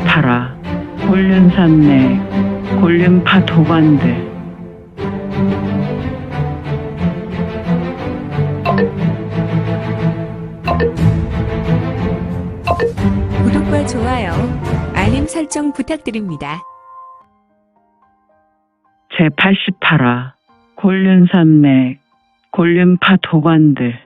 80파라 곤륜산내 곤륜파 도관들. 구독과 좋아요, 알림 설정 부탁드립니다. 제80파라 곤륜산맥 곤륜파 도관들.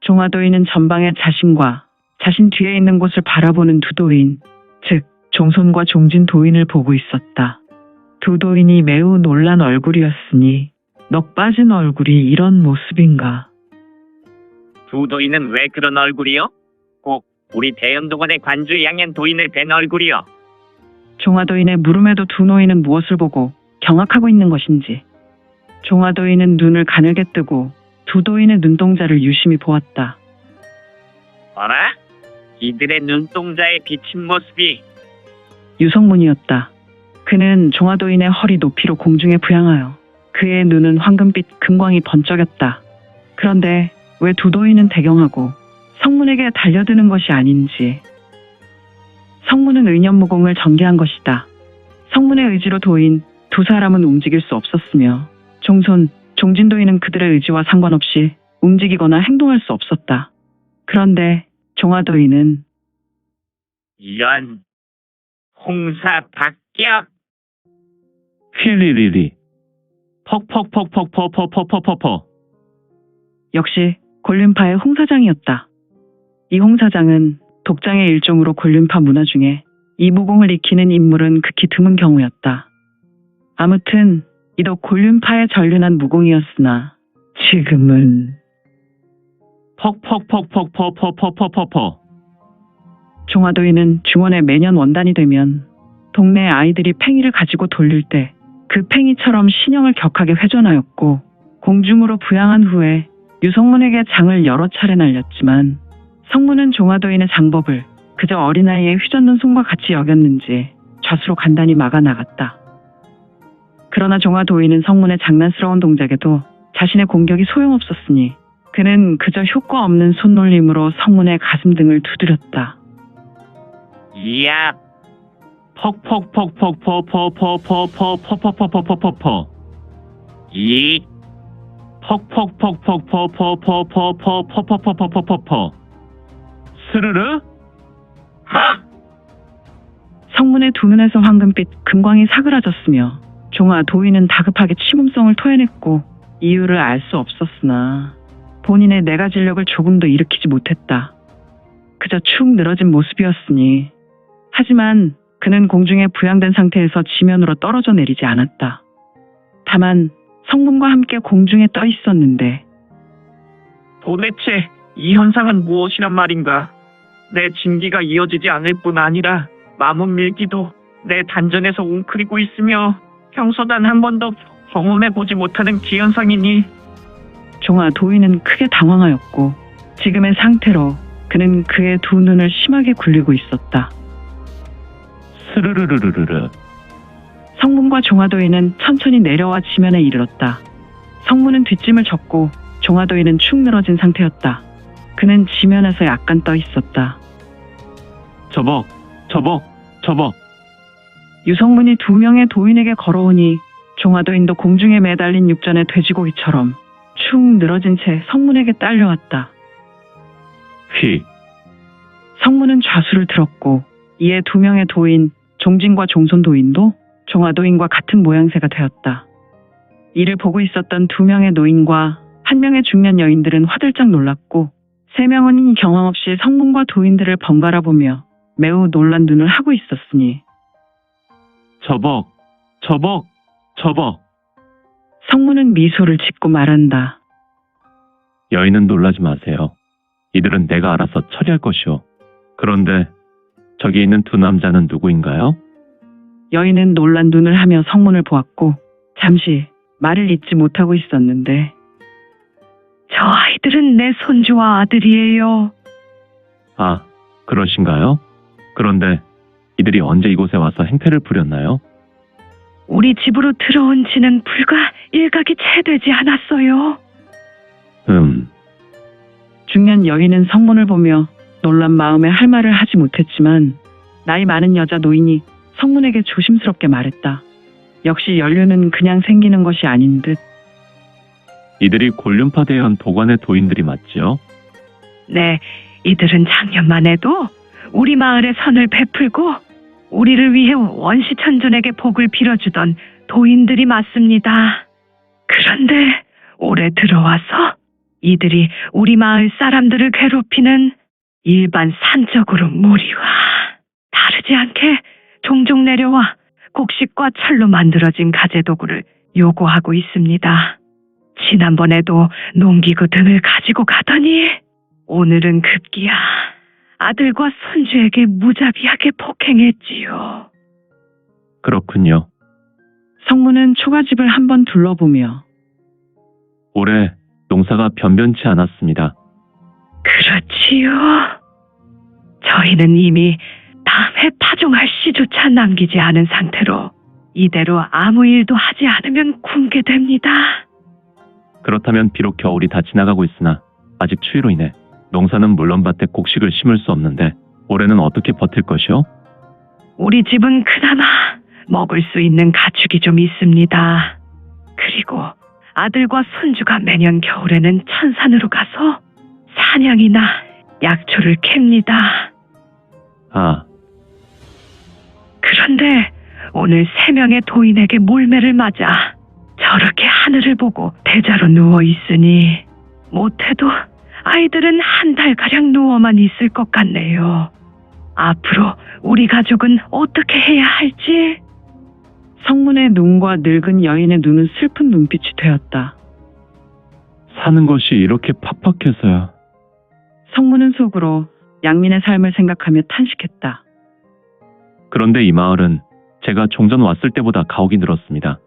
종화도인은 전방에 자신과 자신 뒤에 있는 곳을 바라보는 두 도인, 즉 종손과 종진 도인을 보고 있었다. 두 도인이 매우 놀란 얼굴이었으니 넋 빠진 얼굴이 이런 모습인가. 두 도인은 왜 그런 얼굴이요? 꼭 우리 대연동원의 관주 양현 도인을 뵌 얼굴이요. 종화도인의 물음에도 두 노인은 무엇을 보고 경악하고 있는 것인지. 종화도인은 눈을 가늘게 뜨고 두 도인의 눈동자를 유심히 보았다. 어라? 이들의 눈동자에 비친 모습이 유성문이었다. 그는 종화도인의 허리 높이로 공중에 부양하여 그의 눈은 황금빛 금광이 번쩍였다. 그런데 왜 두 도인은 대경하고 성문에게 달려드는 것이 아닌지. 성문은 의념무공을 전개한 것이다. 성문의 의지로 도인 두 사람은 움직일 수 없었으며 종손, 종진도인은 그들의 의지와 상관없이 움직이거나 행동할 수 없었다. 그런데 종화도인은 이런 홍사 박격. 힐리리리 퍽퍽퍽퍽퍼퍼퍼퍼퍼퍼. 역시 곤륜파의 홍사장이었다. 이 홍사장은 독장의 일종으로 곤륜파 문화 중에 이 무공을 익히는 인물은 극히 드문 경우였다. 아무튼 이도 곤륜파의 전륜한 무공이었으나 지금은 퍽퍽퍽퍽퍼퍼퍼퍼퍼. 종화도인은 중원에 매년 원단이 되면 동네 아이들이 팽이를 가지고 돌릴 때 그 팽이처럼 신형을 격하게 회전하였고 공중으로 부양한 후에 유성문에게 장을 여러 차례 날렸지만 성문은 종화도인의 장법을 그저 어린아이의 휘젓는 손과 같이 여겼는지 좌수로 간단히 막아 나갔다. 그러나 종화도인은 성문의 장난스러운 동작에도 자신의 공격이 소용없었으니 그는 그저 효과 없는 손놀림으로 성문의 가슴 등을 두드렸다. 이야, 퍽퍽퍽퍽퍼퍼퍼퍼퍼퍼퍼퍼퍼퍼. 이 퍽퍽퍽퍽퍼퍼퍼퍼퍼퍼퍼퍼퍼퍼. 스르르. 헉! 성문의 두 눈에서 황금빛 금광이 사그라졌으며 종화도인은 다급하게 치몸성을 토해냈고 이유를 알 수 없었으나 본인의 내가 진력을 조금도 일으키지 못했다. 그저 축 늘어진 모습이었으니. 하지만 그는 공중에 부양된 상태에서 지면으로 떨어져 내리지 않았다. 다만 성문과 함께 공중에 떠 있었는데 도대체 이 현상은 무엇이란 말인가? 내 진기가 이어지지 않을 뿐 아니라 마문 밀기도 내 단전에서 웅크리고 있으며 평소 단 한 번도 경험해보지 못하는 기현상이니. 종화도인은 크게 당황하였고 지금의 상태로 그는 그의 두 눈을 심하게 굴리고 있었다. 스르르르르르. 성문과 종화도인은 천천히 내려와 지면에 이르렀다. 성문은 뒷짐을 졌고 종화도인은 축 늘어진 상태였다. 그는 지면에서 약간 떠 있었다. 저벅 저벅. 유성문이 두 명의 도인에게 걸어오니 종화도인도 공중에 매달린 육전의 돼지고기처럼 축 늘어진 채 성문에게 딸려왔다. 휘. 성문은 좌수를 들었고 이에 두 명의 도인, 종진과 종손 도인도 종화도인과 같은 모양새가 되었다. 이를 보고 있었던 두 명의 노인과 한 명의 중년 여인들은 화들짝 놀랐고 세 명은 경황 없이 성문과 도인들을 번갈아 보며 매우 놀란 눈을 하고 있었으니 저벅. 성문은 미소를 짓고 말한다. 여인은 놀라지 마세요. 이들은 내가 알아서 처리할 것이오. 그런데 저기 있는 두 남자는 누구인가요? 여인은 놀란 눈을 하며 성문을 보았고 잠시 말을 잇지 못하고 있었는데 저 아이들은 내 손주와 아들이에요. 아, 그러신가요? 그런데 이들이 언제 이곳에 와서 행패를 부렸나요? 우리 집으로 들어온 지는 불과 일각이 채 되지 않았어요. 중년 여인은 성문을 보며 놀란 마음에 할 말을 하지 못했지만 나이 많은 여자 노인이 성문에게 조심스럽게 말했다. 역시 연륜은 그냥 생기는 것이 아닌 듯. 이들이 골륜파 대회원 도관의 도인들이 맞지요? 네, 이들은 작년만 해도 우리 마을에 선을 베풀고 우리를 위해 원시천존에게 복을 빌어주던 도인들이 맞습니다. 그런데 올해 들어와서 이들이 우리 마을 사람들을 괴롭히는 일반 산적으로 무리와 다르지 않게 종종 내려와 곡식과 철로 만들어진 가재도구를 요구하고 있습니다. 지난번에도 농기구 등을 가지고 가더니 오늘은 급기야 아들과 손주에게 무자비하게 폭행했지요. 그렇군요. 성문은 초가집을 한번 둘러보며 올해 농사가 변변치 않았습니다. 그렇지요. 저희는 이미 다음 해 파종할 씨조차 남기지 않은 상태로 이대로 아무 일도 하지 않으면 굶게 됩니다. 그렇다면 비록 겨울이 다 지나가고 있으나 아직 추위로 인해 농사는 물론 밭에 곡식을 심을 수 없는데 올해는 어떻게 버틸 것이요? 우리 집은 그나마 먹을 수 있는 가축이 좀 있습니다. 그리고 아들과 손주가 매년 겨울에는 천산으로 가서 사냥이나 약초를 캡니다. 아, 그런데 오늘 3명의 도인에게 몰매를 맞아 저렇게 하늘을 보고 대자로 누워 있으니 못해도 아이들은 한 달가량 누워만 있을 것 같네요. 앞으로 우리 가족은 어떻게 해야 할지. 성문의 눈과 늙은 여인의 눈은 슬픈 눈빛이 되었다. 사는 것이 이렇게 팍팍해서요. 성문은 속으로 양민의 삶을 생각하며 탄식했다. 그런데 이 마을은 제가 종전 왔을 때보다 가옥이 늘었습니다.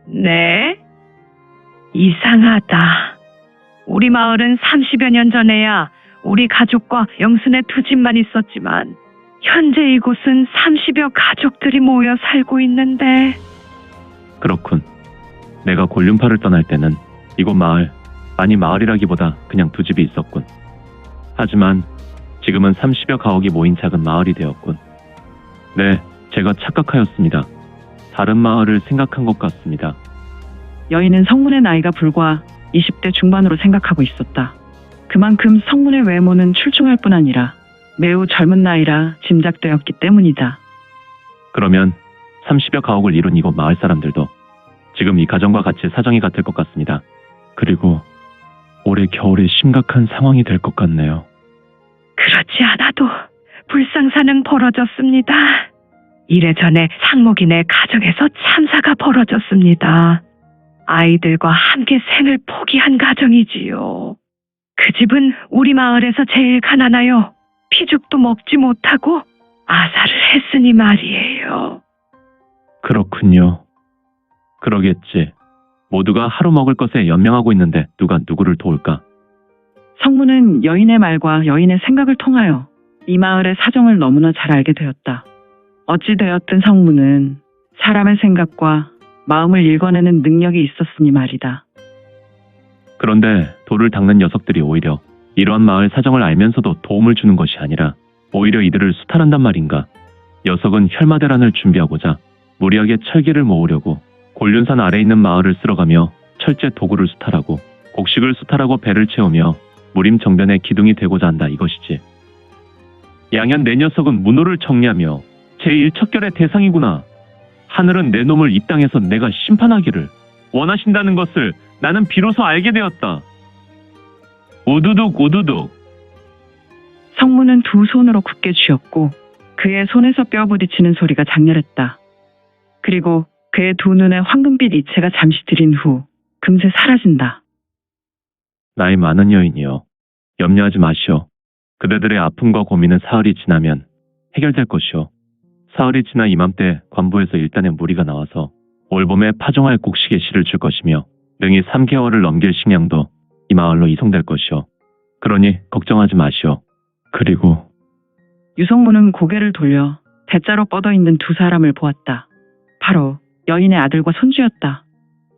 네? 이상하다. 우리 마을은 30여 년 전에야 우리 가족과 영순의 2집만 있었지만 현재 이곳은 30여 가족들이 모여 살고 있는데. 그렇군. 내가 골륜파를 떠날 때는 이곳 마을, 아니 마을이라기보다 그냥 2집이 있었군. 하지만 지금은 30여 가옥이 모인 작은 마을이 되었군. 네, 제가 착각하였습니다. 다른 마을을 생각한 것 같습니다. 여인은 성문의 나이가 불과 20대 중반으로 생각하고 있었다. 그만큼 성문의 외모는 출중할 뿐 아니라 매우 젊은 나이라 짐작되었기 때문이다. 그러면 30여 가옥을 이룬 이곳 마을 사람들도 지금 이 가정과 같이 사정이 같을 것 같습니다. 그리고 올해 겨울에 심각한 상황이 될 것 같네요. 그렇지 않아도 불상사는 벌어졌습니다. 이래전에 상목인의 가정에서 참사가 벌어졌습니다. 아이들과 함께 생을 포기한 가정이지요. 그 집은 우리 마을에서 제일 가난하여 피죽도 먹지 못하고 아사를 했으니 말이에요. 그렇군요. 그러겠지. 모두가 하루 먹을 것에 연명하고 있는데 누가 누구를 도울까? 성문은 여인의 말과 여인의 생각을 통하여 이 마을의 사정을 너무나 잘 알게 되었다. 어찌되었든 성문은 사람의 생각과 마음을 읽어내는 능력이 있었으니 말이다. 그런데 돌을 닦는 녀석들이 오히려 이러한 마을 사정을 알면서도 도움을 주는 것이 아니라 오히려 이들을 수탈한단 말인가. 녀석은 혈마대란을 준비하고자 무리하게 철기를 모으려고 골륜산 아래 있는 마을을 쓸어가며 철제 도구를 수탈하고 곡식을 수탈하고 배를 채우며 무림 정변의 기둥이 되고자 한다 이것이지. 양연 내 녀석은 문호를 정리하며 제1척결의 대상이구나. 하늘은 내 놈을 이 땅에서 내가 심판하기를 원하신다는 것을 나는 비로소 알게 되었다. 우두둑 우두둑. 성문은 두 손으로 굳게 쥐었고 그의 손에서 뼈 부딪히는 소리가 장렬했다. 그리고 그의 두 눈에 황금빛 이체가 잠시 들인 후 금세 사라진다. 나이 많은 여인이여, 염려하지 마시오. 그대들의 아픔과 고민은 사흘이 지나면 해결될 것이오. 사흘이 지나 이맘때 관부에서 일단의 무리가 나와서 올봄에 파종할 곡식의 씨를 줄 것이며 능히 3개월을 넘길 식량도 이 마을로 이송될 것이오. 그러니 걱정하지 마시오. 그리고 유성문은 고개를 돌려 대자로 뻗어있는 두 사람을 보았다. 바로 여인의 아들과 손주였다.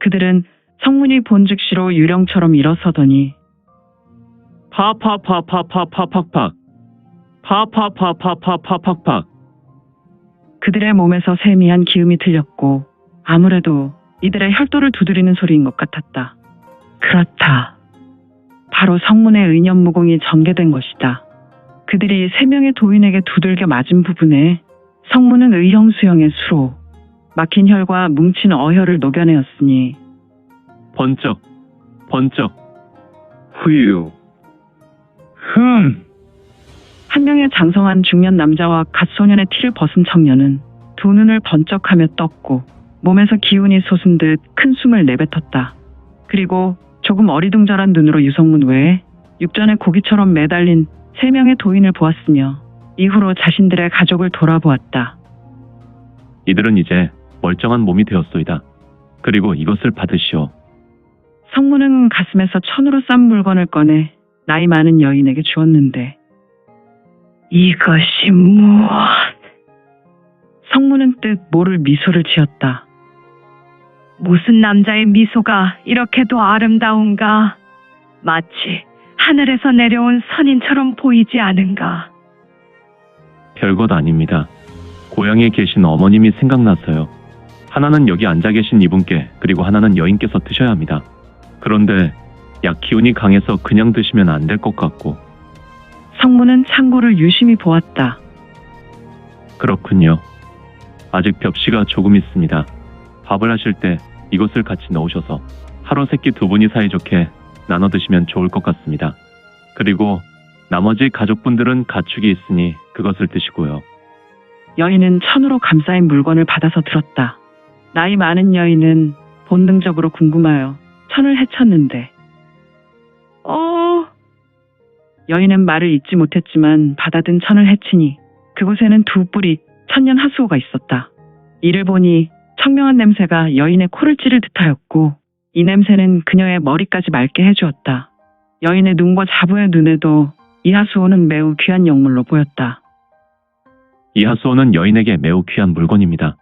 그들은 성문이 본 즉시로 유령처럼 일어서더니 파파파파파파팍팍 파파파파파파팍팍 그들의 몸에서 세미한 기음이 들렸고 아무래도 이들의 혈도를 두드리는 소리인 것 같았다. 그렇다. 바로 성문의 의념무공이 전개된 것이다. 그들이 3명의 도인에게 두들겨 맞은 부분에 성문은 의형수형의 수로 막힌 혈과 뭉친 어혈을 녹여내었으니 번쩍, 번쩍. 후유. 한 명의 장성한 중년 남자와 갓소년의 티를 벗은 청년은 두 눈을 번쩍하며 떴고 몸에서 기운이 솟은 듯 큰 숨을 내뱉었다. 그리고 조금 어리둥절한 눈으로 유성문 외에 육전의 고기처럼 매달린 3명의 도인을 보았으며 이후로 자신들의 가족을 돌아보았다. 이들은 이제 멀쩡한 몸이 되었소이다. 그리고 이것을 받으시오. 성문은 가슴에서 천으로 싼 물건을 꺼내 나이 많은 여인에게 주었는데 이것이 무엇? 성문은 뜻 모를 미소를 지었다. 무슨 남자의 미소가 이렇게도 아름다운가? 마치 하늘에서 내려온 선인처럼 보이지 않은가? 별것 아닙니다. 고향에 계신 어머님이 생각나서요. 하나는 여기 앉아 계신 이분께, 그리고 하나는 여인께서 드셔야 합니다. 그런데 약 기운이 강해서 그냥 드시면 안 될 것 같고. 성문은 창고를 유심히 보았다. 그렇군요. 아직 벽시가 조금 있습니다. 밥을 하실 때 이것을 같이 넣으셔서 하루 세끼 두 분이 사이좋게 나눠 드시면 좋을 것 같습니다. 그리고 나머지 가족분들은 가축이 있으니 그것을 드시고요. 여인은 천으로 감싸인 물건을 받아서 들었다. 나이 많은 여인은 본능적으로 궁금하여 천을 헤쳤는데 여인은 말을 잇지 못했지만 받아든 천을 헤치니 그곳에는 2뿌리 천년 하수오가 있었다. 이를 보니 청명한 냄새가 여인의 코를 찌를 듯하였고 이 냄새는 그녀의 머리까지 맑게 해주었다. 여인의 눈과 자부의 눈에도 이 하수오는 매우 귀한 영물로 보였다. 이 하수오는 여인에게 매우 귀한 물건입니다.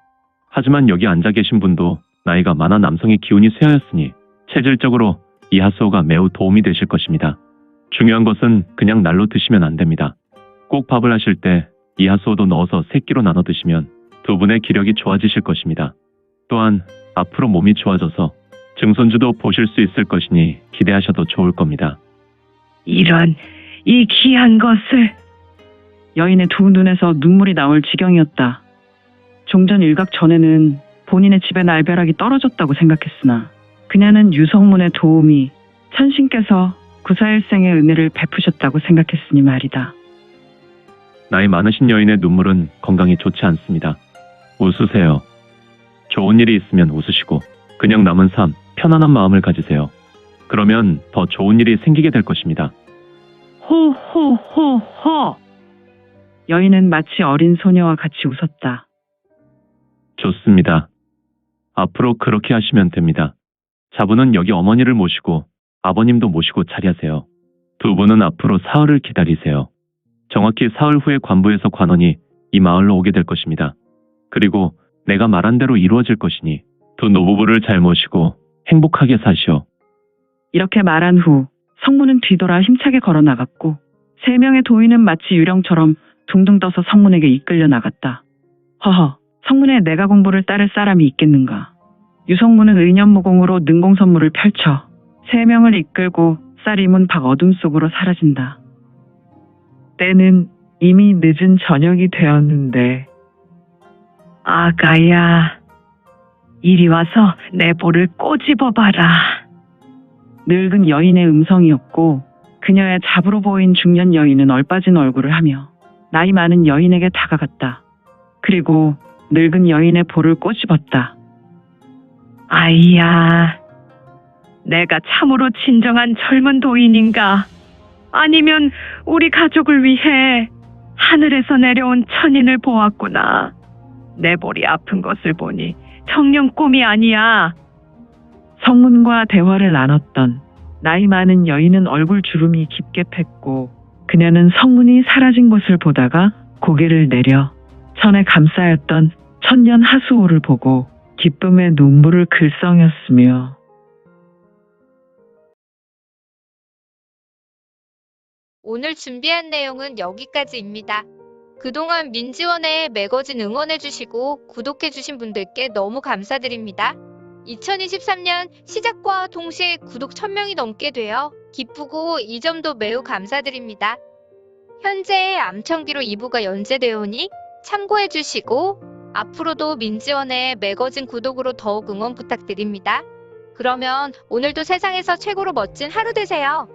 하지만 여기 앉아 계신 분도 나이가 많아 남성의 기운이 쇠하였으니 체질적으로 이 하수오가 매우 도움이 되실 것입니다. 중요한 것은 그냥 날로 드시면 안 됩니다. 꼭 밥을 하실 때 이 하수오도 넣어서 3끼로 나눠 드시면 두 분의 기력이 좋아지실 것입니다. 또한 앞으로 몸이 좋아져서 증손주도 보실 수 있을 것이니 기대하셔도 좋을 겁니다. 이런 이 귀한 것을. 여인의 두 눈에서 눈물이 나올 지경이었다. 종전 일각 전에는 본인의 집에 날벼락이 떨어졌다고 생각했으나 그녀는 유성문의 도움이 천신께서 구사일생의 은혜를 베푸셨다고 생각했으니 말이다. 나이 많으신 여인의 눈물은 건강에 좋지 않습니다. 웃으세요. 좋은 일이 있으면 웃으시고 그냥 남은 삶, 편안한 마음을 가지세요. 그러면 더 좋은 일이 생기게 될 것입니다. 호호호호. 여인은 마치 어린 소녀와 같이 웃었다. 좋습니다. 앞으로 그렇게 하시면 됩니다. 자부는 여기 어머니를 모시고 아버님도 모시고 자리하세요. 두 분은 앞으로 사흘을 기다리세요. 정확히 사흘 후에 관부에서 관원이 이 마을로 오게 될 것입니다. 그리고 내가 말한 대로 이루어질 것이니 두 노부부를 잘 모시고 행복하게 사시오. 이렇게 말한 후 성문은 뒤돌아 힘차게 걸어 나갔고 3명의 도인은 마치 유령처럼 둥둥 떠서 성문에게 이끌려 나갔다. 허허, 성문에 내가 공부를 따를 사람이 있겠는가. 유성문은 의념무공으로 능공선물을 펼쳐 3명을 이끌고 쌀이문 밖 어둠 속으로 사라진다. 때는 이미 늦은 저녁이 되었는데 아가야, 이리 와서 내 볼을 꼬집어봐라. 늙은 여인의 음성이었고 그녀의 잡으로 보인 중년 여인은 얼빠진 얼굴을 하며 나이 많은 여인에게 다가갔다. 그리고 늙은 여인의 볼을 꼬집었다. 아이야, 내가 참으로 진정한 젊은 도인인가? 아니면 우리 가족을 위해 하늘에서 내려온 천인을 보았구나. 내 볼이 아픈 것을 보니 정녕 꿈이 아니야. 성문과 대화를 나눴던 나이 많은 여인은 얼굴 주름이 깊게 폈고 그녀는 성문이 사라진 곳을 보다가 고개를 내려 천에 감싸였던 천년 하수오를 보고 기쁨의 눈물을 글썽였으며 오늘 준비한 내용은 여기까지입니다. 그동안 민지원의 매거진 응원해주시고 구독해주신 분들께 너무 감사드립니다. 2023년 시작과 동시에 구독 1000명이 넘게 되어 기쁘고 이 점도 매우 감사드립니다. 현재 암청기로 2부가 연재되어 오니 참고해주시고 앞으로도 민지원의 매거진 구독으로 더욱 응원 부탁드립니다. 그러면 오늘도 세상에서 최고로 멋진 하루 되세요.